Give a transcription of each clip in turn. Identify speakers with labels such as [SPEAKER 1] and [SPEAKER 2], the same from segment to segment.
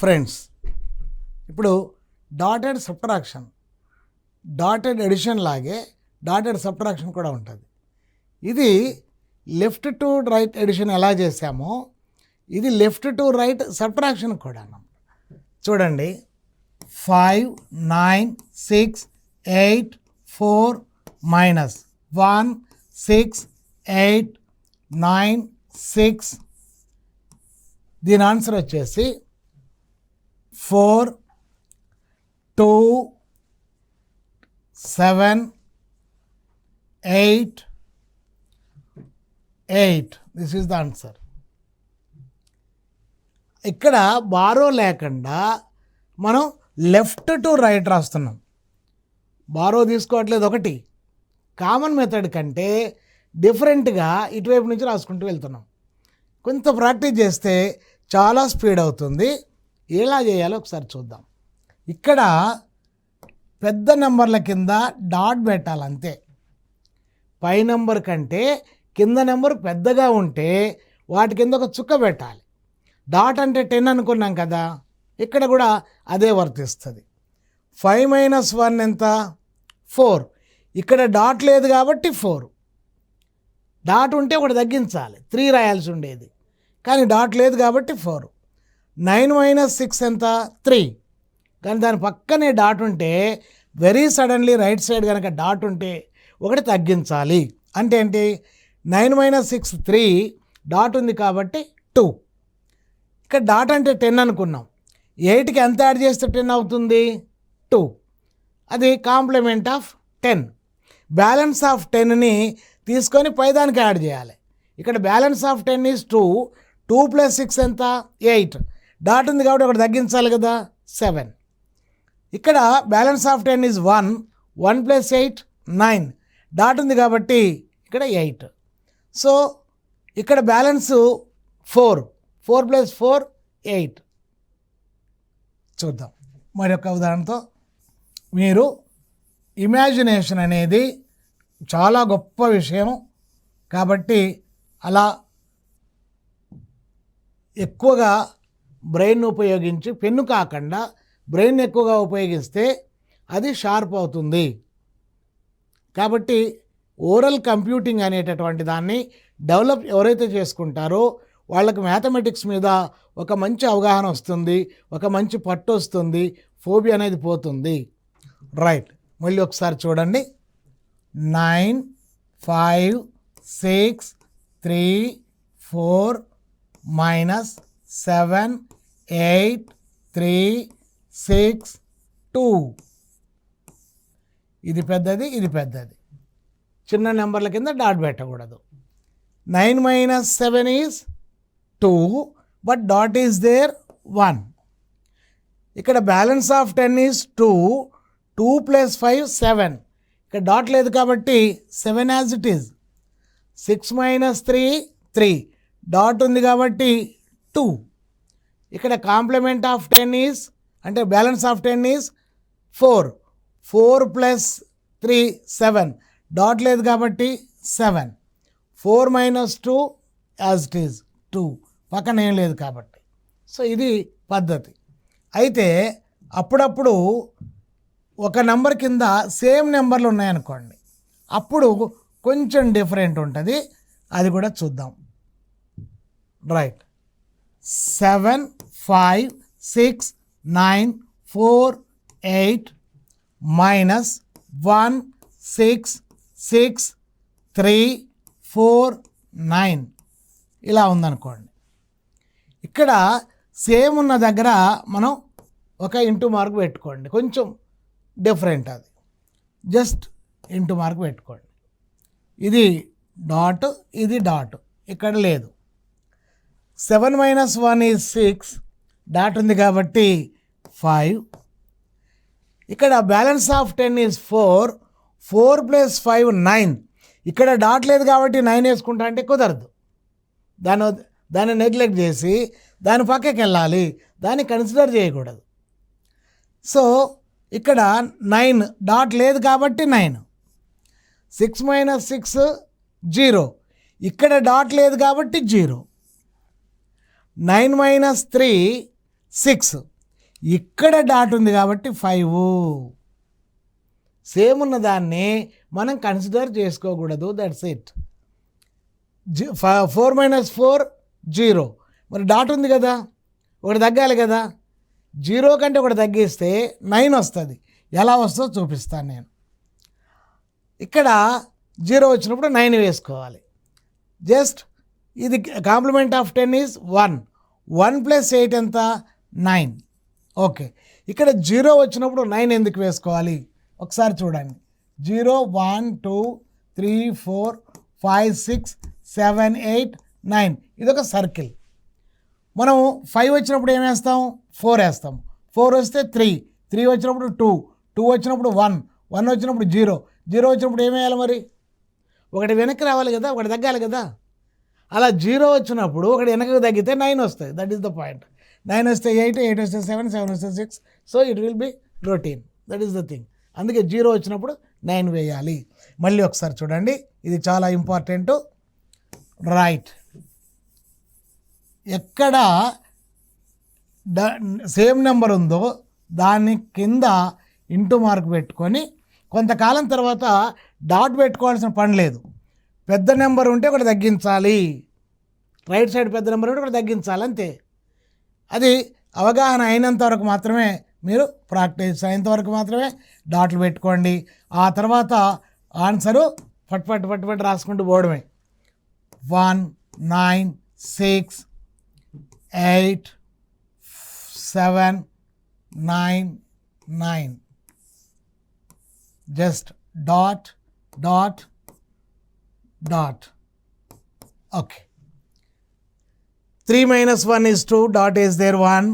[SPEAKER 1] Friends, ఇప్పుడు dotted subtraction, dotted edition లాగే dotted subtraction కూడా ఉంటుంది. ఇది లెఫ్ట్ టు రైట్ ఎడిషన్ ఎలా చేసామో ఇది లెఫ్ట్ టు రైట్ సబ్ట్రాక్షన్ కూడా. చూడండి, 5, 9, 6, 8, 4 మైనస్ 1, 6, 8, 9, 6. దీని ఆన్సర్ వచ్చేసి 4, 2, 7, 8, 8. This is the answer. ఇక్కడ బారో లేకుండా మనం లెఫ్ట్ టు రైట్ రాస్తున్నాం. బారో తీసుకోవట్లేదు. ఒకటి కామన్ మెథడ్ కంటే డిఫరెంట్గా ఇటువైపు నుంచి రాసుకుంటూ వెళ్తున్నాం. కొంత ప్రాక్టీస్ చేస్తే చాలా స్పీడ్ అవుతుంది. ఎలా చేయాలో ఒకసారి చూద్దాం. ఇక్కడ పెద్ద నెంబర్ల కింద డాట్ పెట్టాలి అంతే. పై నెంబర్ కంటే కింద నెంబర్ పెద్దగా ఉంటే వాటి కింద ఒక చుక్క పెట్టాలి. డాట్ అంటే 10 అనుకున్నాం కదా, ఇక్కడ కూడా అదే వర్తిస్తుంది. 5 - 1 ఎంత? 4. ఇక్కడ డాట్ లేదు కాబట్టి 4. డాట్ ఉంటే ఒకటి తగ్గించాలి, 3 రాయాల్సి ఉండేది, కానీ డాట్ లేదు కాబట్టి 4. 9 - 6 ఎంత? 3. కానీ దాని పక్కనే డాట్ ఉంటే వెరీ సడన్లీ రైట్ సైడ్ కనుక డాట్ ఉంటే ఒకటి తగ్గించాలి. అంటే ఏంటి? 9 - 6 3, డాట్ ఉంది కాబట్టి 2. ఇక్కడ డాట్ అంటే 10 అనుకున్నాం. 8కి ఎంత యాడ్ చేస్తే 10 అవుతుంది? 2. అది కాంప్లిమెంట్ ఆఫ్ 10. బ్యాలెన్స్ ఆఫ్ 10ని తీసుకొని పైదానికి యాడ్ చేయాలి. ఇక్కడ బ్యాలెన్స్ ఆఫ్ 10 ఈజ్ 2. 2 + 6 ఎంత? 8. డాట్ ఉంది కాబట్టి ఒకటి తగ్గించాలి కదా, 7. ఇక్కడ బ్యాలెన్స్ ఆఫ్ 10 ఈజ్ 1. 1 + 8 9. డాట్ ఉంది కాబట్టి ఇక్కడ 8. సో ఇక్కడ బ్యాలెన్స్ 4. 4 + 4 8. చూద్దాం మరొక ఉదాహరణతో. మీరు ఇమాజినేషన్ అనేది చాలా గొప్ప విషయం కాబట్టి అలా ఎక్కువగా బ్రెయిన్ ఉపయోగించి, పెన్ను కాకుండా బ్రెయిన్ ఎక్కువగా ఉపయోగిస్తే అది షార్ప్ అవుతుంది. కాబట్టి ఓరల్ కంప్యూటింగ్ అనేటటువంటి దాన్ని డెవలప్ ఎవరైతే చేసుకుంటారో వాళ్ళకి మ్యాథమెటిక్స్ మీద ఒక మంచి అవగాహన వస్తుంది, ఒక మంచి పట్టు వస్తుంది, ఫోబియా అనేది పోతుంది. రైట్, మళ్ళీ ఒకసారి చూడండి. 9, 5, 6, 3, 4 -7, 8, 3, 6, 2. ఇది పెద్దది, ఇది పెద్దది. చిన్న నెంబర్ల కింద డాట్ పెట్టకూడదు. 9 - 7 is 2, but dot is there 1. ఇక్కడ బ్యాలెన్స్ ఆఫ్ 10 ఈజ్ 2. 2 + 5 7. ఇక్కడ డాట్ లేదు కాబట్టి 7 యాజ్ ఇట్ ఈజ్. 6 - 3 3. డాట్ ఉంది కాబట్టి 2. ఇక్కడ కాంప్లిమెంట్ ఆఫ్ 10 ఈజ్, అంటే బ్యాలెన్స్ ఆఫ్ 10 ఈజ్ 4. 4 + 3 7. డాట్ లేదు కాబట్టి 7. 4 - 2 యాజ్ ఇట్ ఈజ్ 2. పక్కన ఏం లేదు కాబట్టి. సో ఇది పద్ధతి. అయితే అప్పుడప్పుడు ఒక నెంబర్ కింద సేమ్ నెంబర్లు ఉన్నాయనుకోండి, అప్పుడు కొంచెం డిఫరెంట్ ఉంటుంది. అది కూడా చూద్దాం. రైట్, 7, 5, 6, 9, 4, 8 -1, 6, 6, 3, 4, 9 ఇలా ఉందనుకోండి. ఇక్కడ సేమ్ ఉన్న దగ్గర మనం ఒక ఇంటూ మార్క్ పెట్టుకోండి. కొంచెం డిఫరెంట్, అది జస్ట్ ఇంటూ మార్క్ పెట్టుకోండి. ఇది డాట్, ఇది డాట్, ఇక్కడ లేదు. 7 - 1 ఈజ్ 6. డాట్ ఉంది కాబట్టి 5. ఇక్కడ బ్యాలెన్స్ ఆఫ్ 10 ఈజ్ 4. 4 + 5 9. ఇక్కడ డాట్ లేదు కాబట్టి 9 వేసుకుంటా అంటే కుదరదు. దాన్ని నెగ్లెక్ట్ చేసి దాని పక్కకి వెళ్ళాలి, దాన్ని కన్సిడర్ చేయకూడదు. సో ఇక్కడ 9 డాట్ లేదు కాబట్టి 9. 6 - 6 0. ఇక్కడ డాట్ లేదు కాబట్టి 0. 9 - 3 6. ఇక్కడ డాట్ ఉంది కాబట్టి 5. సేమ్ ఉన్న దాన్ని మనం కన్సిడర్ చేసుకోకూడదు. That's it. 4 - 4 0. మరి డాట్ ఉంది కదా, ఒకటి తగ్గాలి కదా. 0 కంటే ఒకటి తగ్గిస్తే 9 వస్తుంది. ఎలా వస్తుందో చూపిస్తాను నేను. ఇక్కడ 0 వచ్చినప్పుడు 9 వేసుకోవాలి. జస్ట్ ఇది కాంప్లిమెంట్ ఆఫ్ 10 ఈజ్ 1. 1 + 8 ఎంత? 9. ఓకే, ఇక్కడ 0 వచ్చినప్పుడు 9 ఎందుకు వేసుకోవాలి ఒకసారి చూడండి. 0 1 2 3 4 5 6 7 8 9. ఇదొక సర్కిల్. మనం 5 వచ్చినప్పుడు ఏం వేస్తాం? 4 వేస్తాం. 4 వస్తే 3, 3 వచ్చినప్పుడు 2, 2 వచ్చినప్పుడు 1, 1 వచ్చినప్పుడు 0, 0 వచ్చినప్పుడు ఏం వేయాలి? మరి ఒకటి వెనక్కి రావాలి కదా, ఒకటి తగ్గాలి కదా. అలా 0 వచ్చినప్పుడు ఒకటి వెనక్కి తగ్గితే 9 వస్తుంది. That is the point. 9 వస్తే 8, 8 వస్తే 7, 7 వస్తే 6. So it will be routine. That is the thing. అందుకే 0 వచ్చినప్పుడు 9 వేయాలి. మళ్ళీ ఒకసారి చూడండి, ఇది చాలా ఇంపార్టెంట్. రైట్, ఎక్కడ సేమ్ నెంబర్ ఉందో దాని కింద ఇంటూ మార్క్ పెట్టుకొని కొంతకాలం తర్వాత డాట్ పెట్టుకోవాల్సిన పని లేదు. పెద్ద నెంబర్ ఉంటే ఒకటి తగ్గించాలి, రైట్ సైడ్ పెద్ద నెంబర్ ఉంటే ఒకటి తగ్గించాలి, అంతే. అది అవగాహన అయినంత వరకు మాత్రమే మీరు ప్రాక్టీస్ అయినంతవరకు మాత్రమే డాట్లు పెట్టుకోండి. ఆ తర్వాత ఆన్సరు ఫట్ ఫట్ ఫట్ ఫట్ రాసుకుంటూ పోవడమే. 1 9 6 8 7 9 9. Just dot dot dot. Okay. 3 - 1 is 2. Dot is there 1.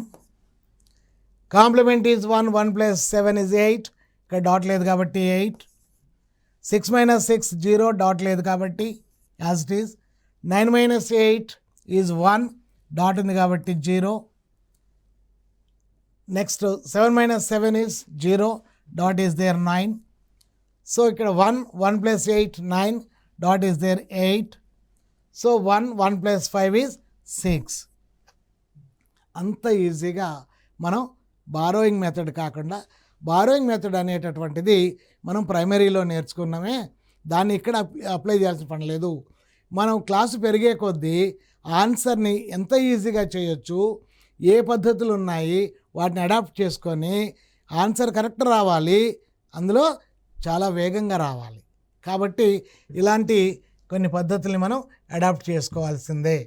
[SPEAKER 1] Complement is 1. 1 + 7 is 8. ఇక్కడ డాట్ లేదు కాబట్టి 8. 6 - 6 0. డాట్ లేదు కాబట్టి as it is. 9 - 8 is 1. Dot ఉంది కాబట్టి 0. Next 7 - 7 is 0. Dot is there 9. So ఇక్కడ 1 1 + 8 9. Dot is there 8. So 1 1 + 5 is 6. అంత ఈజీగా మనం బారోయింగ్ మెథడ్ కాకుండా, బారోయింగ్ మెథడ్ అనేటటువంటిది మనం ప్రైమరీలో నేర్చుకున్నామే, దాన్ని ఇక్కడ అప్లై చేయాల్సిన పని లేదు. మనం క్లాసు పెరిగే కొద్దీ ఆన్సర్ని ఎంత ఈజీగా చేయొచ్చు, ఏ పద్ధతులు ఉన్నాయి వాటిని అడాప్ట్ చేసుకొని ఆన్సర్ కరెక్ట్ రావాలి, అందులో చాలా వేగంగా రావాలి. కాబట్టి ఇలాంటి కొన్ని పద్ధతుల్ని మనం అడాప్ట్ చేసుకోవాల్సిందే.